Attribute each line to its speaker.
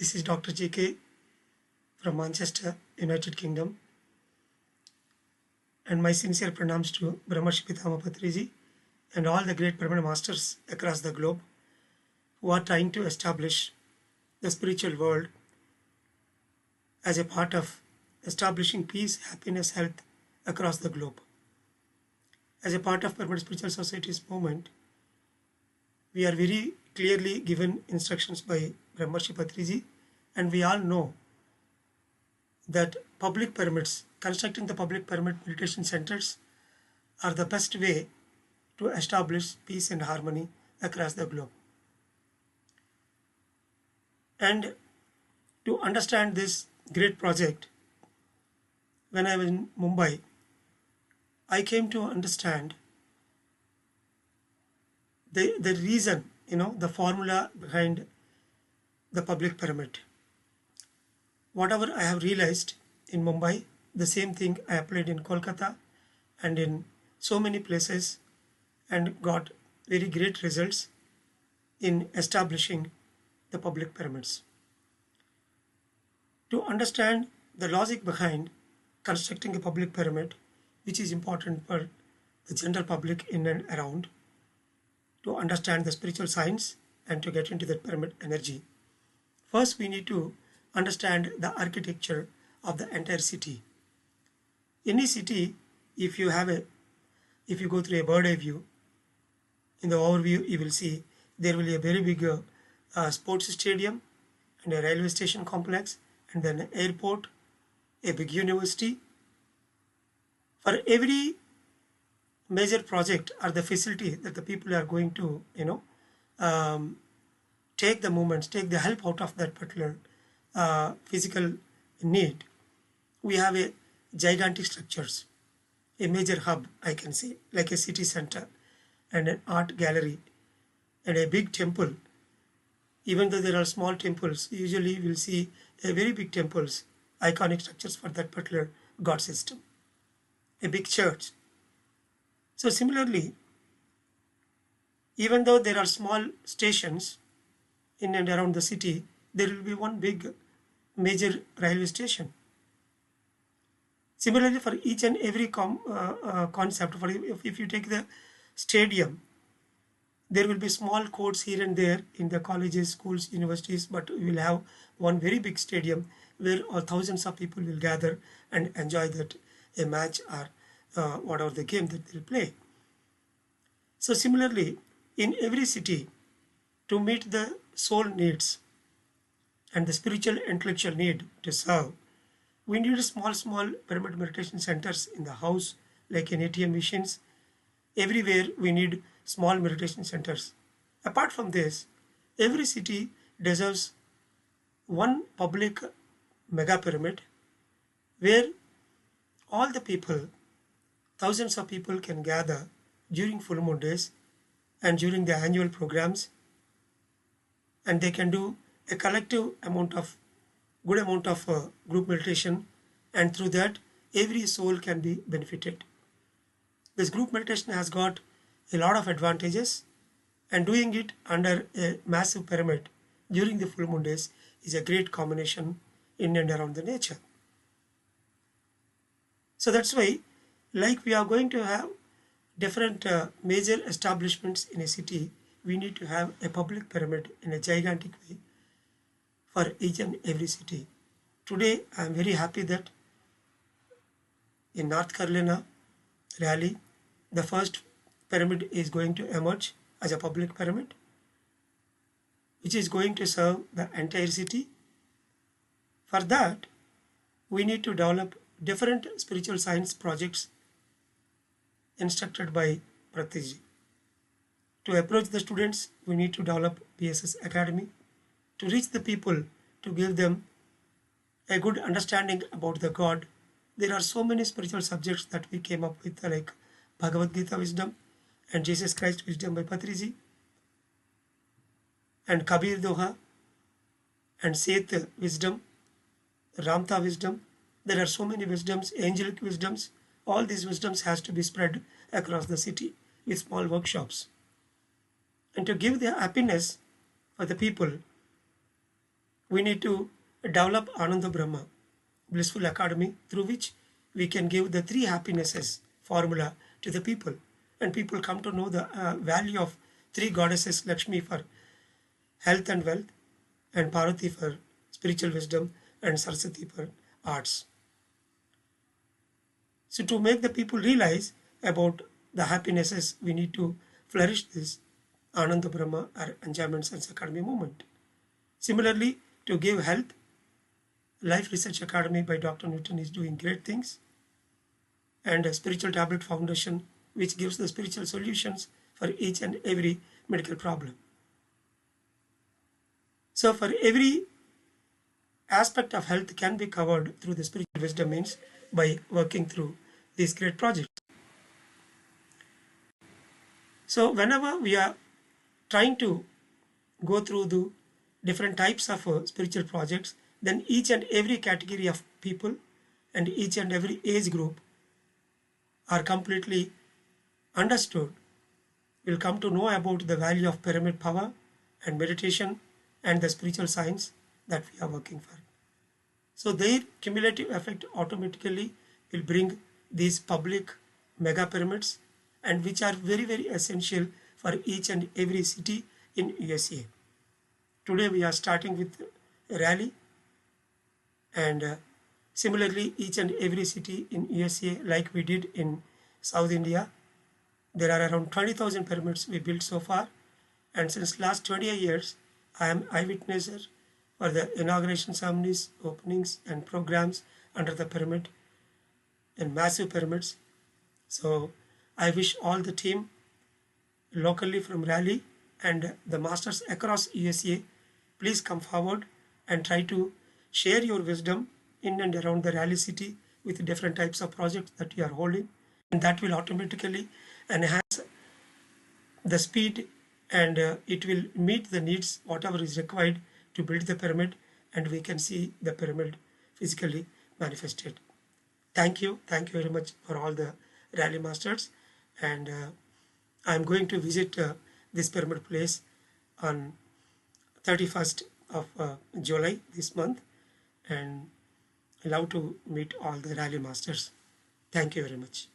Speaker 1: This is Dr. JK from Manchester, United Kingdom, and my sincere pranams to Brahmarshi Pitama Patriji and all the great Brahmana masters across the globe who are trying to establish the spiritual world as a part of establishing peace, happiness, health across the globe. As a part of Permanent Spiritual Society's movement, we are very clearly given instructions by Brahmarshi Patriji, and we all know that public pyramids, constructing the public pyramid meditation centers are the best way to establish peace and harmony across the globe. And to understand this great project, when I was in Mumbai, I came to understand the reason, the formula behind the public pyramid. Whatever I have realized in Mumbai, the same thing I applied in Kolkata and in so many places and got very great results in establishing the public pyramids. To understand the logic behind constructing a public pyramid, which is important for the general public in and around, to understand the spiritual science and to get into the pyramid energy, first we need to understand the architecture of the entire city. Any city, if you go through a bird eye view, in the overview you will see there will be a very big sports stadium and a railway station complex and then an airport, a big university. For every major project or the facility that the people are going to, take the movements, take the help out of that particular physical need, we have a gigantic structures, a major hub, I can say, like a city center and an art gallery and a big temple. Even though there are small temples, usually we'll see a very big temples, iconic structures for that particular god system, a big church. So similarly, even though there are small stations in and around the city, there will be one big major railway station. Similarly, for each and every concept, if you take the stadium, there will be small courts here and there in the colleges, schools, universities, but we will have one very big stadium where thousands of people will gather and enjoy that a match or whatever the game that they'll play. So similarly, in every city, to meet the soul needs and the spiritual intellectual need to serve, we need small pyramid meditation centers in the house, like in ATM machines. Everywhere we need small meditation centers. Apart from this, every city deserves one public mega pyramid where all the people, thousands of people can gather during full moon days and during the annual programs, and they can do a collective good amount of group meditation, and through that every soul can be benefited. This group meditation has got a lot of advantages, and doing it under a massive pyramid during the full moon days is a great combination in and around the nature. So that's why, like we are going to have different major establishments in a city, we need to have a public pyramid in a gigantic way for each and every city. Today I am very happy that in North Carolina, Raleigh, the first pyramid is going to emerge as a public pyramid, which is going to serve the entire city. For that, we need to develop different spiritual science projects instructed by Pratyji. To approach the students, we need to develop PSS Academy. To reach the people, to give them a good understanding about the God. There are so many spiritual subjects that we came up with, like Bhagavad Gita wisdom and Jesus Christ wisdom by Patriji and Kabir Doha and Seth wisdom, Ramtha wisdom. There are so many wisdoms, angelic wisdoms. All these wisdoms has to be spread across the city with small workshops. And to give the happiness for the people, we need to develop Ananda Brahma, blissful academy, through which we can give the three happinesses formula to the people, and people come to know the value of three goddesses: Lakshmi for health and wealth, and Parvati for spiritual wisdom, and Saraswati for arts. So to make the people realize about the happinesses, we need to flourish this Ananda Brahma or Enjoyment Science Academy movement. Similarly, to give health, Life Research Academy by Dr. Newton is doing great things, and a Spiritual Tablet Foundation, which gives the spiritual solutions for each and every medical problem. So for every aspect of health can be covered through the spiritual wisdom means by working through these great projects. So whenever we are trying to go through the different types of spiritual projects, then each and every category of people and each and every age group are completely understood, will come to know about the value of pyramid power and meditation and the spiritual science that we are working for. So their cumulative effect automatically will bring these public mega pyramids, and which are very, very essential for each and every city in USA. Today we are starting with Raleigh, and similarly each and every city in USA, like we did in South India, there are around 20,000 pyramids we built so far, and since last 28 years I am eyewitnesser for the inauguration ceremonies, openings and programs under the pyramid and massive pyramids. So I wish all the team locally from Raleigh and the masters across USA, please come forward and try to share your wisdom in and around the Raleigh city with different types of projects that you are holding, and that will automatically enhance the speed, and it will meet the needs whatever is required to build the pyramid, and we can see the pyramid physically manifested. Thank you very much for all the Raleigh masters, and I am going to visit this pyramid place on 31st of July this month, and I love to meet all the Raleigh masters. Thank you very much.